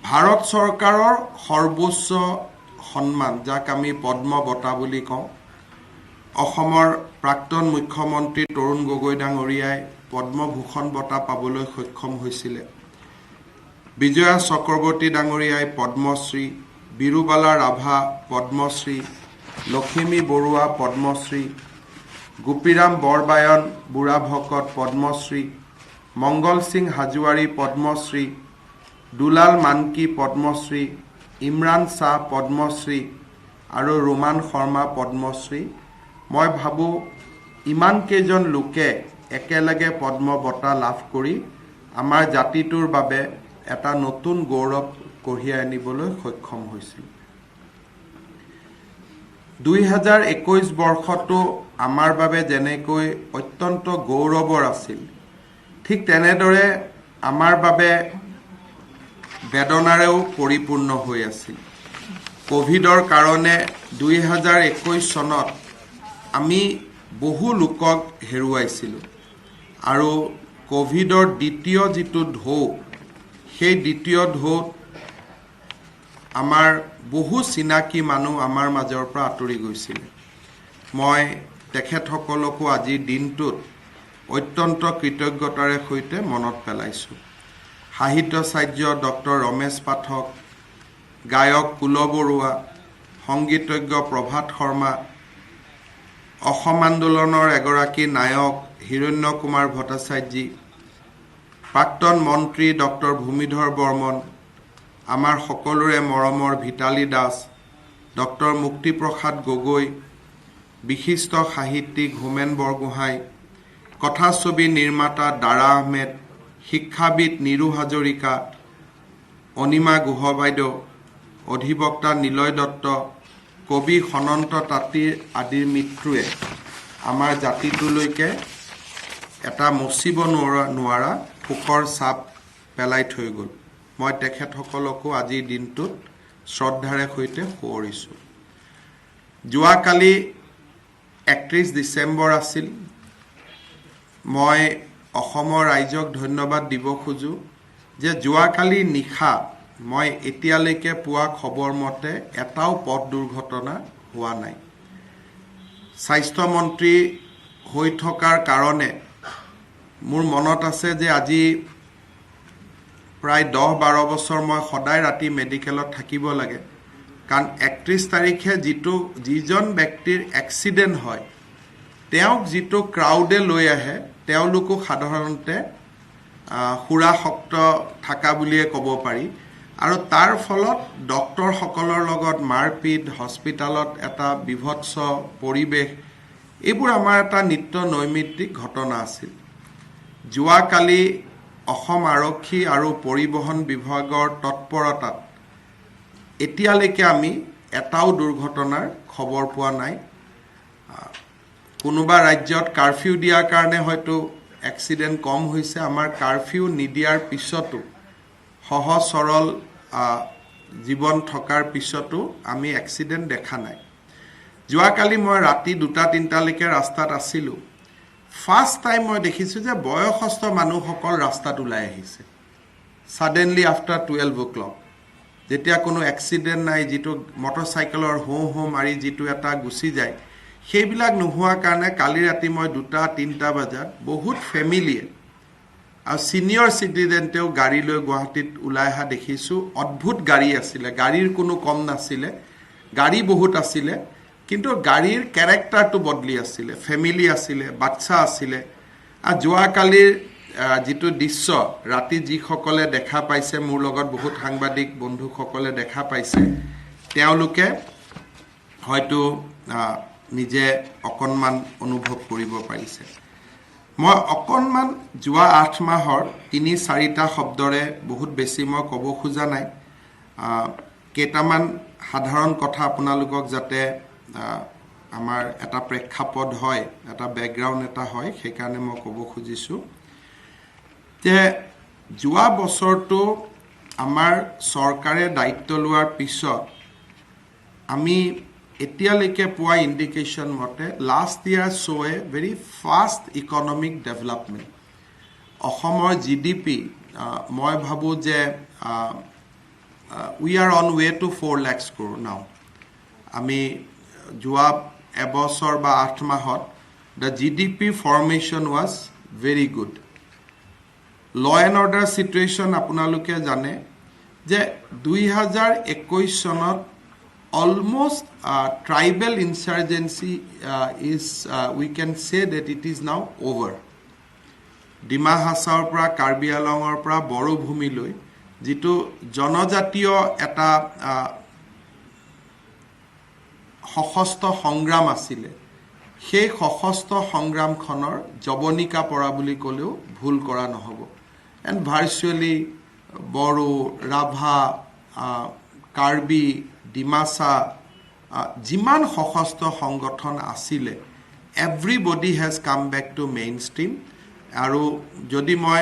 ভাৰত চৰকাৰৰ সৰ্বোচ্চ সন্মান যাক আমি পদ্ম বঁটা বুলি কওঁ, অসমৰ প্ৰাক্তন মুখ্যমন্ত্ৰী তৰুণ গগৈ ডাঙৰীয়াই পদ্মভূষণ বঁটা পাবলৈ সক্ষম হৈছিলে। বিজয়া চক্ৰৱৰ্তী ডাঙৰীয়াই পদ্মশ্ৰী, বিৰুবালা ৰাভা পদ্মশ্ৰী, লখিমী বৰুৱা পদ্মশ্ৰী, গোপীৰাম বৰবায়ন বুঢ়া ভকত পদ্মশ্ৰী, মংগল সিং হাজোৱাৰী পদ্মশ্ৰী, দুলাল মানকি পদ্মশ্ৰী, ইমৰান শ্বাহ পদ্মশ্ৰী আৰু ৰোমান শৰ্মা পদ্মশ্ৰী। মই ভাবোঁ ইমানকেইজন লোকে একেলগে পদ্ম বঁটা লাভ কৰি আমাৰ জাতিটোৰ বাবে এটা নতুন গৌৰৱ কঢ়িয়াই আনিবলৈ সক্ষম হৈছিল। 2021 বৰ্ষটো আমাৰ বাবে যেনেকৈ অত্যন্ত গৌৰৱৰ আছিল, ঠিক তেনেদৰে আমাৰ বাবে বেদনাৰেও পৰিপূৰ্ণ হৈ আছিল। কোভিডৰ কাৰণে 2021 চনত আমি বহু লোকক হেৰুৱাইছিলোঁ আৰু কোভিডৰ দ্বিতীয় যিটো ঢৌ, সেই দ্বিতীয় ঢৌত আমাৰ বহু চিনাকি মানুহ আমাৰ মাজৰ পৰা আঁতৰি গৈছিলে। মই তেখেতসকলকো আজিৰ দিনটোত অত্যন্ত কৃতজ্ঞতাৰে সৈতে মনত পেলাইছোঁ। সাহিত্যাচাৰ্য ডক্টৰ ৰমেশ পাঠক, গায়ক কুল বৰুৱা, সংগীতজ্ঞ প্ৰভাত শৰ্মা, অসম আন্দোলনৰ এগৰাকী নায়ক হিৰণ্য কুমাৰ ভট্টাচাৰ্যী, প্ৰাক্তন মন্ত্ৰী ডক্টৰ ভূমিধৰ বৰ্মন, আমাৰ সকলোৰে মৰমৰ ভিতালী দাস, ডক্টৰ মুক্তিপ্ৰসাদ গগৈ, বিশিষ্ট সাহিত্যিক হোমেন বৰগোহাঁই, কথাছবি নিৰ্মাতা দাৰা আহমেদ, শিক্ষাবিদ নিৰু হাজৰিকা, অনিমা গুহ বাইদেউ, অধিবক্তা নিলয় দত্ত, কবি সনন্ত তাঁতী আদিৰ মৃত্যুৱে আমাৰ জাতিটোলৈকে এটা মচিব নোৱাৰা শোকৰ চাপ পেলাই থৈ গ'ল। মই তেখেতসকলকো আজিৰ দিনটোত শ্ৰদ্ধাৰে সৈতে সোঁৱৰিছোঁ। যোৱাকালি 31 ডিচেম্বৰ আছিল। মই অসমৰ ৰাইজক ধন্যবাদ দিব খোজোঁ যে যোৱাকালি নিশা মই এতিয়ালৈকে পোৱা খবৰ মতে এটাও পথ দুৰ্ঘটনা হোৱা নাই। স্বাস্থ্যমন্ত্ৰী হৈ থকাৰ কাৰণে মোৰ মনত আছে যে আজি প্ৰায় 10-12 বছৰ মই সদায় ৰাতি মেডিকেলত থাকিব লাগে, কাৰণ 31 তাৰিখে যিজন ব্যক্তিৰ এক্সিডেণ্ট হয় তেওঁক যিটো ক্ৰাউডে লৈ আহে তেওঁলোকো সাধাৰণতে সুৰাসক্ত থকা বুলিয়ে ক'ব পাৰি, আৰু তাৰ ফলত ডক্টৰসকলৰ লগত মাৰপিট, হস্পিটেলত এটা বিভৎস পৰিৱেশ, এইবোৰ আমাৰ এটা নিত্য নৈমিত্তিক ঘটনা আছিল। যোৱাকালি অসম আৰক্ষী আৰু পৰিবহণ বিভাগৰ তৎপৰতাত এতিয়ালৈকে আমি এটাও দুৰ্ঘটনাৰ খবৰ পোৱা নাই। কোনোবা ৰাজ্যত কাৰফিউ দিয়াৰ কাৰণে হয়তো এক্সিডেণ্ট কম হৈছে, আমাৰ কাৰফিউ নিদিয়াৰ পিছতো সহজ সৰল জীৱন থকাৰ পিছতো আমি এক্সিডেণ্ট দেখা নাই। যোৱাকালি মই ৰাতি 2-3টালৈকে ৰাস্তাত আছিলোঁ। ফাৰ্ষ্ট টাইম মই দেখিছোঁ যে বয়সস্থ মানুহসকল ৰাস্তাত ওলাই আহিছে ছাডেনলি আফটাৰ 12 o'clock, যেতিয়া কোনো এক্সিডেণ্ট নাই, যিটো মটৰচাইকেলৰ হোঁ মাৰি যিটো এটা গুচি যায়, সেইবিলাক নোহোৱাৰ কাৰণে কালি ৰাতি মই 2-3টা বজাত বহুত ফেমিলিয়ে আৰু ছিনিয়ৰ চিটিজেনতেও গাড়ী লৈ গুৱাহাটীত ওলাই অহা দেখিছোঁ। অদ্ভুত গাড়ী আছিলে, গাড়ীৰ কোনো কম নাছিলে, গাড়ী বহুত আছিলে কিন্তু গাড়ীৰ কেৰেক্টাৰটো বদলি আছিলে, ফেমিলি আছিলে, বাচ্চা আছিলে। আৰু যোৱাকালিৰ যিটো দৃশ্য ৰাতি যিসকলে দেখা পাইছে, মোৰ লগত বহুত সাংবাদিক বন্ধুসকলে দেখা পাইছে, তেওঁলোকে হয়তো নিজে অকণমান অনুভৱ কৰিব পাৰিছে। মই অকণমান যোৱা 8 মাহৰ 3-4টা শব্দৰে বহুত বেছি মই ক'ব খোজা নাই। কেইটামান সাধাৰণ কথা আপোনালোকক যাতে আমাৰ এটা প্ৰেক্ষাপট হয়, এটা বেকগ্ৰাউণ্ড এটা হয়, সেইকাৰণে মই ক'ব খুজিছোঁ যে যোৱা বছৰটো আমাৰ চৰকাৰে দায়িত্ব লোৱাৰ পিছত আমি এতিয়ালৈকে পোৱা ইণ্ডিকেশ্যন মতে last year show' a very fast economic development. অসমৰ GDP মই ভাবোঁ যে we are on way to 4 lakh crore now. আমি যোৱা এবছৰ বা 8 মাহত the GDP formation was very good. Law and order situation আপোনালোকে জানে যে 2021 চনত almost tribal insurgency we can say that it is now over. Dima Hasaur pra, Karbi Alongor pra, Boru Bhumiloi, jitu Jonojatiyo eta সশস্ত্ৰ সংগ্ৰাম আছিলে, সেই সশস্ত্ৰ সংগ্ৰামখনৰ জবনিকা পৰা বুলি ক'লেও ভুল কৰা নহ'ব। এণ্ড ভাৰ্চুৱেলি বড়ো, ৰাভা, কাৰ্বি, ডিমাচা, যিমান সশস্ত্ৰ সংগঠন আছিলে, everybody has come back to mainstream. আৰু যদি মই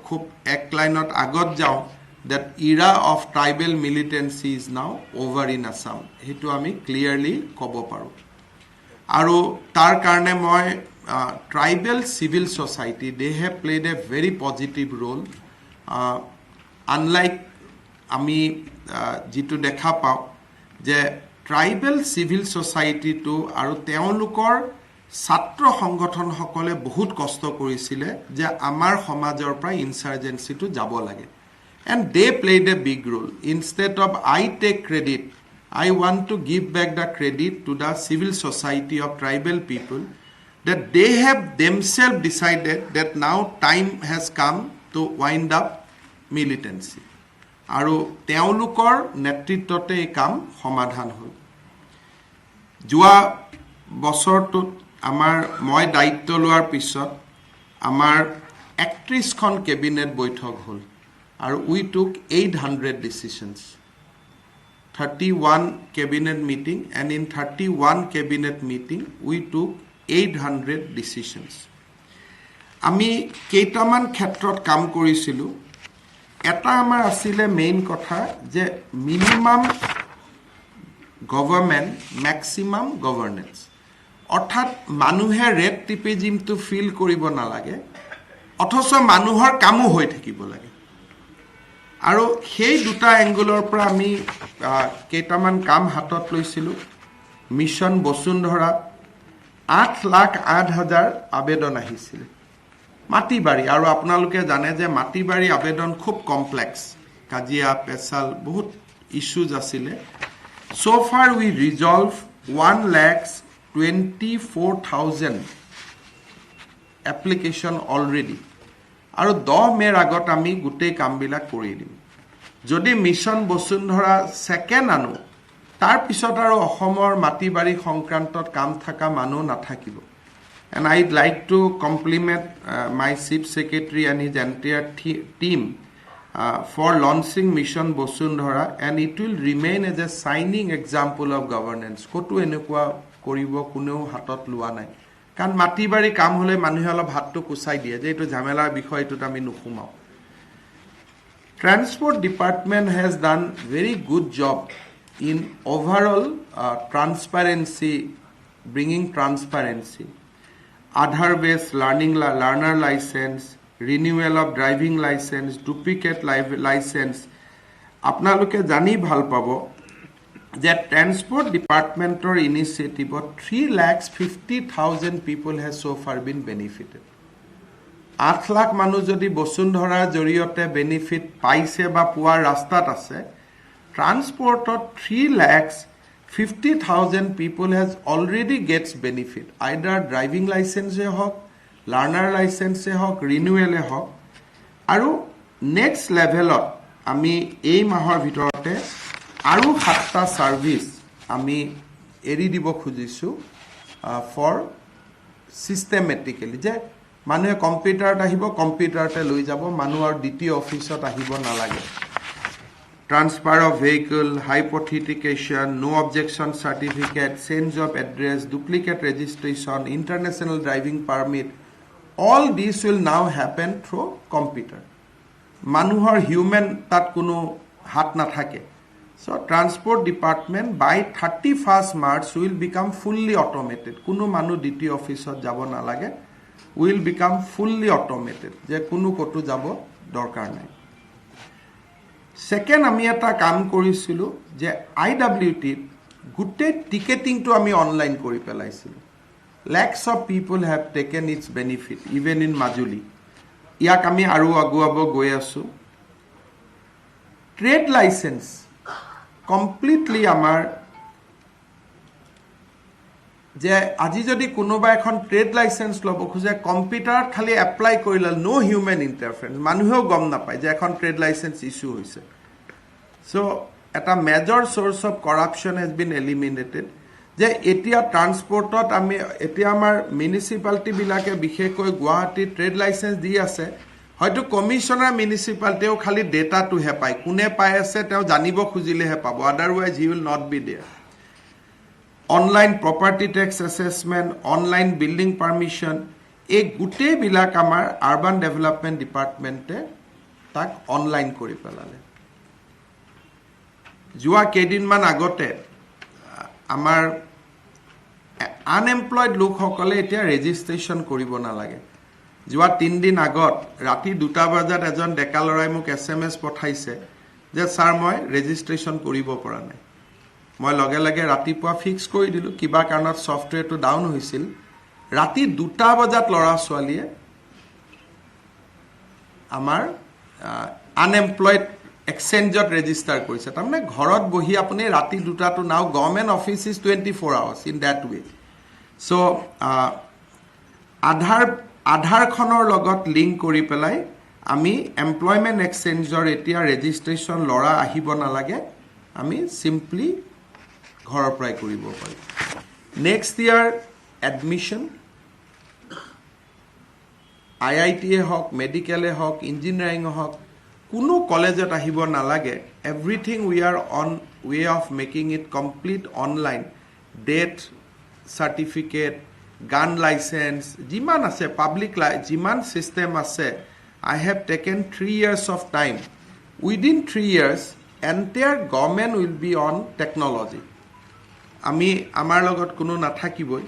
খুব এক লাইনত আগত যাওঁ, that era of tribal militancy is now over in Assam. Hetu ami clearly kobo paru. Aru tar karne moi tribal civil society, they have played a very positive role. Unlike ami jitu dekha pao je tribal civil society to aru teolukor ছাত্ৰ সংগঠন সকলে বহুত কষ্ট কৰিছিলে যে আমাৰ সমাজৰ পৰা ইনসাৰ্জেন্সি to যাব লাগে। And they played a big role. Instead of I take credit, I want to give back the credit to the civil society of tribal people that they have themselves decided that now time has come to wind up militancy. Aru teolukor netrittote ei kam samadhan hol. Jua bosortut amar moi daitto loar pisot amar 31 খন cabinet বৈঠক hol. We took 800 decisions, 31 cabinet meeting, and in 31 cabinet meeting, we took 800 decisions. Ami keitaman khetrot kam korisilu. Eta amar asile main kotha je minimum government, maximum governance. Orthat manuhe red tipejim to feel koribo nalage. Othoso manuhor kamu hoi thakibo lage. আৰু সেই দুটা এংগুলৰ পৰা আমি কেইটামান কাম হাতত লৈছিলোঁ। মিছন বসুন্ধৰা 8,08,000 আবেদন আহিছিল মাটি বাৰী। আৰু আপোনালোকে জানে যে মাটি বাৰী আবেদন খুব কমপ্লেক্স, কাজিয়া পেচাল বহুত ইস্যুজ আছিলে। So far we resolve 1,24,000 application already. আৰু 10 মেৰ আগত আমি গোটেই কামবিলাক কৰি দিম। যদি মিছন বসুন্ধৰা সেকেন্ড আনো, তাৰ পিছত আৰু অসমৰ মাটি বাৰী সংক্ৰান্তত কাম থকা মানুহ নাথাকিব। And I'd like to compliment my chief secretary and his entire team for launching Mission Bosundhara, and it will remain as a shining example of governance. Kotu enekwa koribo kuneo hatot lua nai. কাৰণ মাটি বাৰী কাম হলে মানুহে অলপ হাতটো কুচাই দিয়ে যে এইটো ঝামেলাৰ বিষয়টোত আমি নুসুমাও। Transport Department has done very good job in overall transparency, bringing transparency. Aadhaar-based learner license, renewal of driving license, duplicate license. আপোনালোকে জানি ভাল পাব that Transport Department or initiative of 3,50,000 people has so far been benefited. 8 lakh মানুহ যদি বসুন্ধৰাৰ জৰিয়তে বেনিফিট পাইছে বা পোৱাৰ ৰাস্তাত আছে, ট্ৰান্সপৰ্টত 50,000 people has already gets benefit. Either driving license hok, learner license hok, renewal hok. Aru next level up, ami ei mahor bhitorate aru 7ta service ami eri dibo khujisu for systematically je মানুহে কম্পিউটাৰত আহিব কম্পিউটাৰতে লৈ যাব মানুহ আৰু দ্বিতীয় অফিচত আহিব নালাগে transfer of vehicle hypothecation no objection certificate change of address duplicate registration international driving permit all these will now happen through computer মানুহৰ human tat কোনো হাত না থাকে so transport department by 31st March will become fully automated কোনো মানুহ দ্বিতীয় অফিচত যাব নালাগে will become fully automated যে কোনো কতো যাব দৰকাৰ নাই সেকেন্ড আমি এটা কাম কৰিছিলো যে IWT গুটে টিকেটিং তো আমি অনলাইন কৰি পেলাইছিলো lakhs of people have taken its benefit even in Majuli ইয়াক আমি আৰু আগুৱাব গৈ আছো ট্ৰেড লাইসেন্স কমপ্লিটলি আমাৰ যে আজি যদি কোনোবা এখন ট্ৰেড লাইসেন্স লব খুজে কম্পিউটাৰ খালি এপ্লাই কৰিলে নো হিউম্যান ইন্টাৰফাৰেন্স মানুহেও গম নাপায় যে এখন ট্ৰেড লাইসেন্স ইস্যু হৈছে সো এটা major source of corruption has been eliminated যে এতিয়া ট্ৰান্সপোৰ্টত আমি এতিয়া আমাৰ মিউনিসিপালিটি বিলাকে বিশেষকৈ গুৱাহাটী ট্ৰেড লাইসেন্স দি আছে হয়তো কমিশনাৰ মিউনিসিপালিটিও খালি ডেটাটো হে পায় কোনে পাই আছে তেও জানিব খুজিলে হে পাব otherwise he will not be there online property tax assessment online building permission এই গুটে বিলাক আমাৰ urban development department তাক online কৰি পেলালে জুৱা কেদিনমান আগতে আমাৰ unemployed লোকসকলে এতিয়া ৰেজিষ্ট্ৰেচন কৰিব নালাগে জুৱা 3 দিন আগত ৰাতি 2টা বজাত এজন ডেকা লৰাই মোক SMS পঠাইছে যে স্যাৰ মই ৰেজিষ্ট্ৰেচন কৰিব পৰা নাই মই লগে লগে ৰাতিপুৱা ফিক্স কৰি দিলো কিবা কাৰণত সফটওয়্যাৰটো ডাউন হৈছিল ৰাতি 2টা বজাত লৰা ছোৱালীয়ে আমাৰ আনএমপ্লয়েড এক্সচেঞ্জত ৰেজিষ্টাৰ কৰিছে তাৰমানে ঘৰত বহি আপুনি ৰাতি 2টাটো now government office is 24 hours in that way so Aadhaar খনৰ লগত লিংক কৰি পেলাই আমি এমপ্লয়মেন্ট এক্সচেঞ্জৰ এতিয়া ৰেজিষ্ট্ৰেচন লৰা আহিব নালাগে আমি সিম্পলি ঘৰৰ পৰাই কৰিব পাৰি নেক্সট ইয়াৰ এডমিশন IIT হক মেডিকেলে হক ইঞ্জিনিয়াৰিং হক কোনো কলেজত আহিব নালাগে everything we are on way of making it complete online death certificate gun licence যিমান আছে পাব্লিক যিমান সিস্টেম আছে I have taken 3 years of time within 3 years entire government will be on technology আমি আমাৰ লগত কোনো নাথাকিবই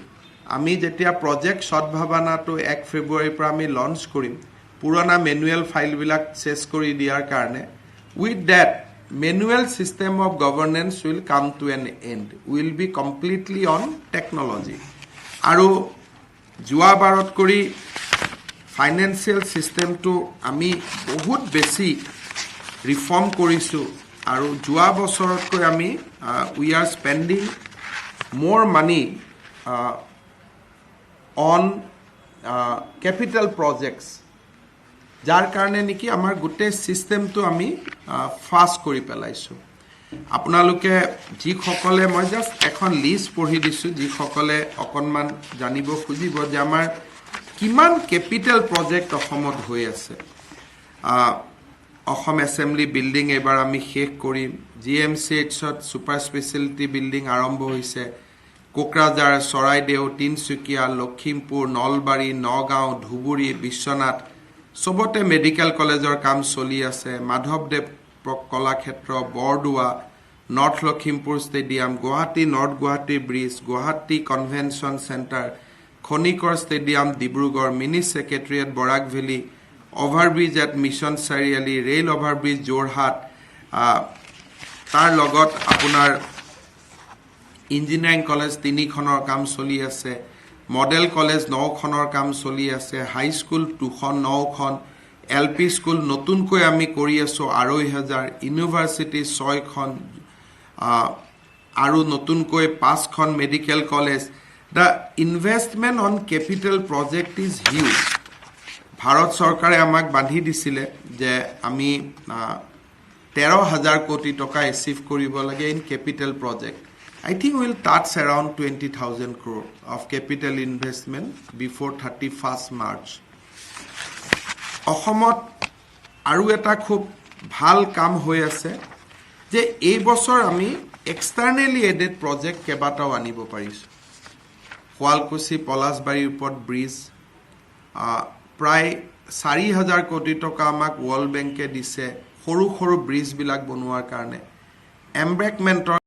আমি যেতিয়া প্ৰজেক্ট সদভাৱনাটো 1 ফেব্ৰুৱাৰীৰ পৰা আমি লঞ্চ কৰিম পুৰণা ম্যানুৱেল ফাইল বিলাক চেছ কৰি দিয়াৰ কাৰণে with that manual system of governance will come to an end will be completely on technology আৰু জুৱা বাৰত কৰি ফাইনান্সিয়েল সিস্টেমটো আমি বহুত বেছি ৰিফৰ্ম কৰিছো আৰু জুৱা বছৰতকৈ আমি we are spending more money on capital projects যাৰ কাৰণে নেকি আমাৰ গুটে সিস্টেমটো আমি ফাস্ট কৰি পেলাইছো আপোনালোকে যি সকলে মই জাস্ট এখন লিষ্ট পঢ়ি দিছো যি সকলে অকনমান জানিব খুজিব যে আমাৰ কিমান ক্যাপিটাল প্ৰজেক্ট অসমত হৈ আছে অসম এসেম্বলি বিল্ডিং এবাৰ আমি শেষ কৰিম GMCHত সুপাৰ স্পেশালিটি বিল্ডিং আৰম্ভ হৈছে কোকৰাঝাৰ সৰাইদেউ তিনসুকিয়া লখিমপুৰ নলবাৰী নগাঁও ধুবুৰী বিশ্বনাথ সবতে মেডিকেল কলেজৰ কাম চলি আছে Madhabdev Kalakshetra Bordowa north Lakhimpur stadium Guwahati north Guwahati bridge Guwahati convention centre Khanikar stadium Dibrugarh mini secretariat Barak valley overbridge at Mission Chariali rail overbridge Jorhat তাৰ লগত আপোনাৰ ইঞ্জিনিয়াৰিং কলেজ 3খনৰ কাম চলি আছে মডেল কলেজ 9খনৰ কাম চলি আছে হাই স্কুল 209খন LP স্কুল নতুনকৈ আমি কৰি আছো 2500 ইউনিভাৰ্সিটি 6খন আৰু নতুনকৈ 5খন medical college the investment on capital project is huge Bharat চৰকাৰে আমাক বান্ধি দিছিলে যে আমি 13,000 কোটি টকা এচিভ কৰিব লাগে in capital project I think we'll touch around 20,000 crore of capital investment before 31st March. অসমত আৰু এটা খুব ভাল কাম হৈ আছে যে এই বছৰ আমি এক্সটাৰ্নেলি এডেড প্ৰজেক্ট কেইবাটাও আনিব পাৰিছোঁ শুৱালকুছি পলাশবাৰীৰ ওপৰত ব্ৰিজ প্ৰায় 4,000 কোটি টকা আমাক ৱৰ্ল্ড বেংকে দিছে সৰু সৰু ব্ৰিজবিলাক বনোৱাৰ কাৰণে এম্ব্ৰেকমেণ্টৰ